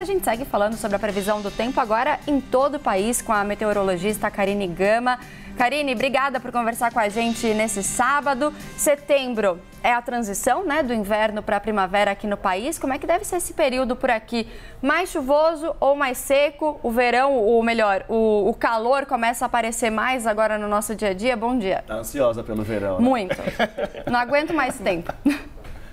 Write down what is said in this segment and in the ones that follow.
A gente segue falando sobre a previsão do tempo agora em todo o país com a meteorologista Karine Gama. Karine, obrigada por conversar com a gente nesse sábado. Setembro é a transição, né, do inverno para a primavera aqui no país. Como é que deve ser esse período por aqui? Mais chuvoso ou mais seco? O verão, ou melhor, o calor começa a aparecer mais agora no nosso dia a dia? Bom dia. Tá ansiosa pelo verão, né? Muito. Não aguento mais tempo.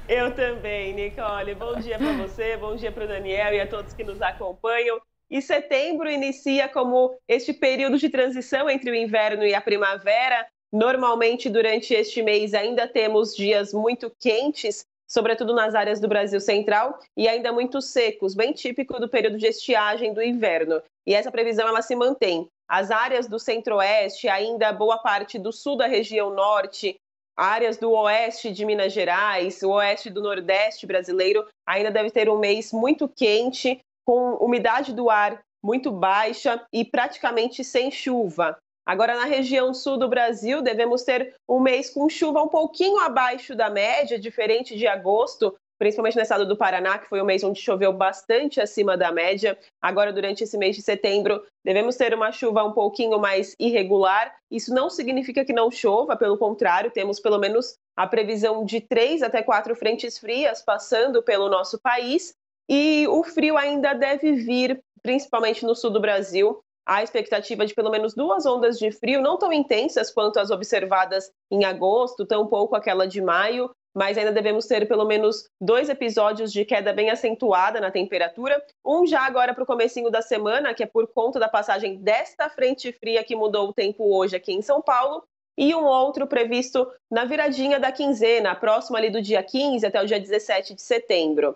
Eu também, Nicole. Bom dia para você, bom dia para o Daniel e a todos que nos acompanham. E setembro inicia como este período de transição entre o inverno e a primavera. Normalmente, durante este mês, ainda temos dias muito quentes, sobretudo nas áreas do Brasil Central, e ainda muito secos, bem típico do período de estiagem do inverno. E essa previsão ela se mantém. As áreas do centro-oeste, ainda boa parte do sul da região norte, áreas do oeste de Minas Gerais, o oeste do nordeste brasileiro, ainda deve ter um mês muito quente, com umidade do ar muito baixa e praticamente sem chuva. Agora, na região sul do Brasil, devemos ter um mês com chuva um pouquinho abaixo da média, diferente de agosto, principalmente no estado do Paraná, que foi um mês onde choveu bastante acima da média. Agora, durante esse mês de setembro, devemos ter uma chuva um pouquinho mais irregular. Isso não significa que não chova, pelo contrário, temos pelo menos a previsão de 3 até 4 frentes frias passando pelo nosso país. E o frio ainda deve vir, principalmente no sul do Brasil. Há expectativa de pelo menos 2 ondas de frio, não tão intensas quanto as observadas em agosto, tampouco aquela de maio, mas ainda devemos ter pelo menos 2 episódios de queda bem acentuada na temperatura. Um já agora para o comecinho da semana, que é por conta da passagem desta frente fria que mudou o tempo hoje aqui em São Paulo, e um outro previsto na viradinha da quinzena, próximo ali do dia 15 até o dia 17 de setembro.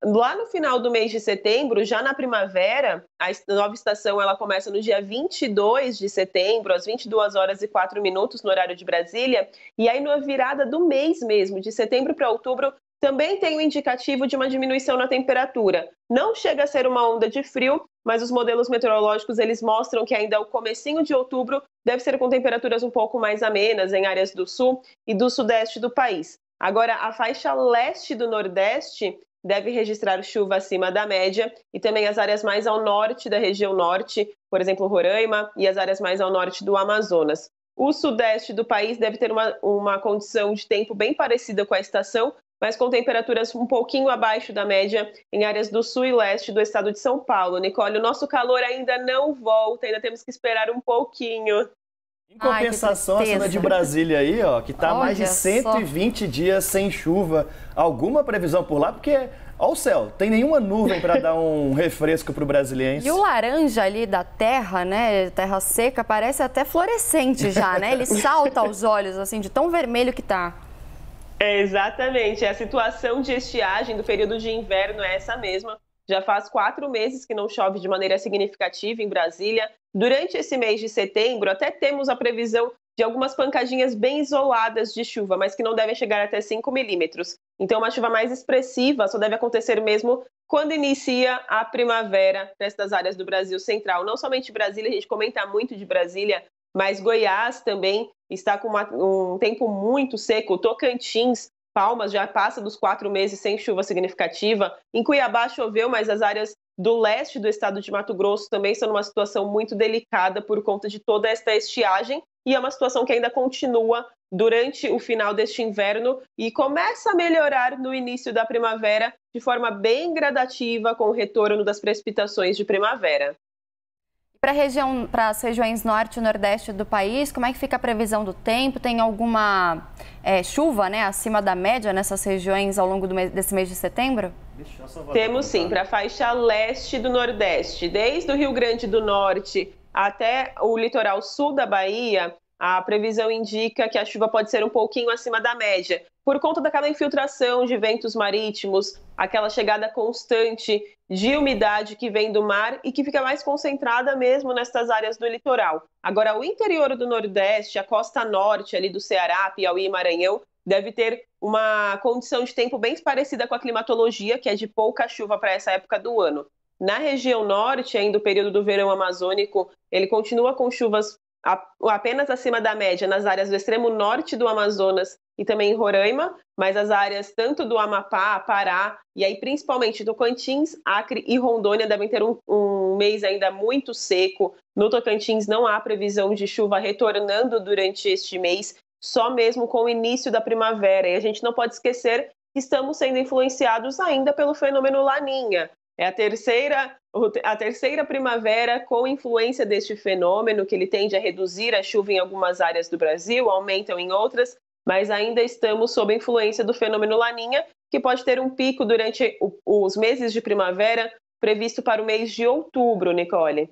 Lá no final do mês de setembro, já na primavera, a nova estação ela começa no dia 22 de setembro, às 22 horas e 4 minutos no horário de Brasília. E aí, na virada do mês mesmo, de setembro para outubro, também tem um indicativo de uma diminuição na temperatura. Não chega a ser uma onda de frio, mas os modelos meteorológicos eles mostram que ainda o comecinho de outubro deve ser com temperaturas um pouco mais amenas em áreas do sul e do sudeste do país. Agora, a faixa leste do nordeste deve registrar chuva acima da média e também as áreas mais ao norte da região norte, por exemplo, Roraima, e as áreas mais ao norte do Amazonas. O sudeste do país deve ter uma condição de tempo bem parecida com a estação, mas com temperaturas um pouquinho abaixo da média em áreas do sul e leste do estado de São Paulo. Nicole, o nosso calor ainda não volta, ainda temos que esperar um pouquinho. Em compensação, a cena de Brasília aí, ó, que tá mais de 120 dias sem chuva. Alguma previsão por lá? Porque, ó o céu, tem nenhuma nuvem para dar um refresco pro brasiliense. E o laranja ali da terra, né, terra seca, parece até fluorescente já, né? Ele salta aos olhos, assim, de tão vermelho que tá. Exatamente, a situação de estiagem do período de inverno é essa mesma. Já faz 4 meses que não chove de maneira significativa em Brasília. Durante esse mês de setembro, até temos a previsão de algumas pancadinhas bem isoladas de chuva, mas que não devem chegar até 5 milímetros. Então, uma chuva mais expressiva só deve acontecer mesmo quando inicia a primavera nestas áreas do Brasil Central. Não somente Brasília, a gente comenta muito de Brasília, mas Goiás também está com um tempo muito seco. Tocantins, Palmas já passa dos 4 meses sem chuva significativa. Em Cuiabá choveu, mas as áreas do leste do estado de Mato Grosso também estão numa situação muito delicada por conta de toda esta estiagem. E é uma situação que ainda continua durante o final deste inverno e começa a melhorar no início da primavera de forma bem gradativa com o retorno das precipitações de primavera. Para as regiões norte e nordeste do país, como é que fica a previsão do tempo? Tem alguma chuva, né, acima da média nessas regiões ao longo desse mês de setembro? Temos sim, para a faixa leste do nordeste, desde o Rio Grande do Norte até o litoral sul da Bahia, a previsão indica que a chuva pode ser um pouquinho acima da média, por conta daquela infiltração de ventos marítimos, aquela chegada constante de umidade que vem do mar e que fica mais concentrada mesmo nestas áreas do litoral. Agora, o interior do Nordeste, a costa norte ali do Ceará, Piauí e Maranhão, deve ter uma condição de tempo bem parecida com a climatologia, que é de pouca chuva para essa época do ano. Na região norte, ainda o período do verão amazônico, ele continua com chuvas apenas acima da média nas áreas do extremo norte do Amazonas e também em Roraima, mas as áreas tanto do Amapá, Pará e aí principalmente Tocantins, Acre e Rondônia devem ter um mês ainda muito seco. No Tocantins não há previsão de chuva retornando durante este mês, só mesmo com o início da primavera. E a gente não pode esquecer que estamos sendo influenciados ainda pelo fenômeno Laninha. É a terceira primavera com influência deste fenômeno, que ele tende a reduzir a chuva em algumas áreas do Brasil, aumentam em outras, mas ainda estamos sob a influência do fenômeno Laninha, que pode ter um pico durante os meses de primavera, previsto para o mês de outubro, Nicole.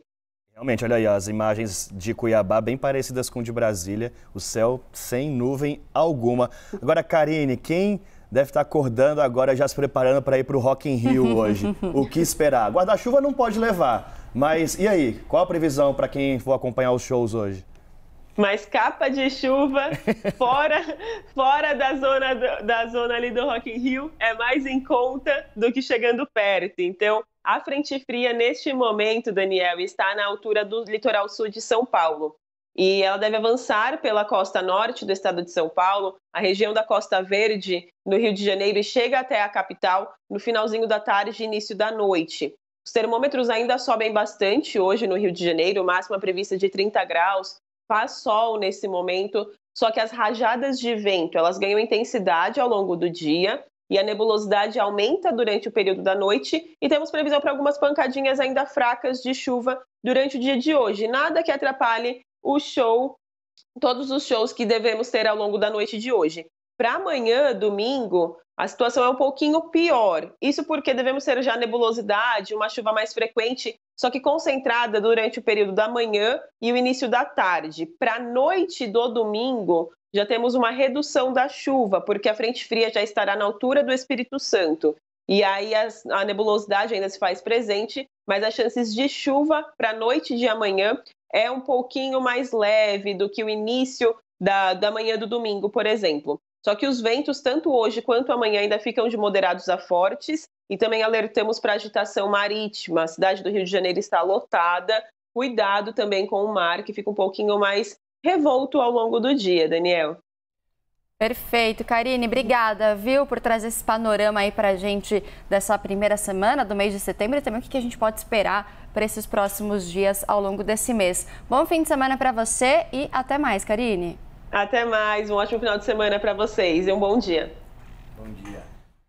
Realmente, olha aí, as imagens de Cuiabá bem parecidas com o de Brasília, o céu sem nuvem alguma. Agora, Karine, quem deve estar acordando agora, já se preparando para ir para o Rock in Rio hoje? O que esperar? Guarda-chuva não pode levar, mas e aí? Qual a previsão para quem for acompanhar os shows hoje? Mas capa de chuva fora da zona ali do Rock in Rio é mais em conta do que chegando perto. Então, a frente fria neste momento, Daniel, está na altura do litoral sul de São Paulo. E ela deve avançar pela costa norte do estado de São Paulo, a região da Costa Verde, no Rio de Janeiro, e chega até a capital no finalzinho da tarde e início da noite. Os termômetros ainda sobem bastante hoje no Rio de Janeiro, máxima prevista de 30 graus. Faz sol nesse momento, só que as rajadas de vento elas ganham intensidade ao longo do dia e a nebulosidade aumenta durante o período da noite e temos previsão para algumas pancadinhas ainda fracas de chuva durante o dia de hoje. Nada que atrapalhe o show, todos os shows que devemos ter ao longo da noite de hoje. Para amanhã, domingo, a situação é um pouquinho pior. Isso porque devemos ter já nebulosidade, uma chuva mais frequente, só que concentrada durante o período da manhã e o início da tarde. Para a noite do domingo, já temos uma redução da chuva, porque a frente fria já estará na altura do Espírito Santo. E aí a nebulosidade ainda se faz presente, mas as chances de chuva para a noite de amanhã é um pouquinho mais leve do que o início da manhã do domingo, por exemplo. Só que os ventos, tanto hoje quanto amanhã, ainda ficam de moderados a fortes e também alertamos para agitação marítima. A cidade do Rio de Janeiro está lotada. Cuidado também com o mar, que fica um pouquinho mais revolto ao longo do dia, Daniel. Perfeito, Karine, obrigada, viu, por trazer esse panorama aí pra gente dessa primeira semana do mês de setembro e também o que a gente pode esperar para esses próximos dias ao longo desse mês. Bom fim de semana para você e até mais, Karine. Até mais, um ótimo final de semana para vocês e um bom dia. Bom dia.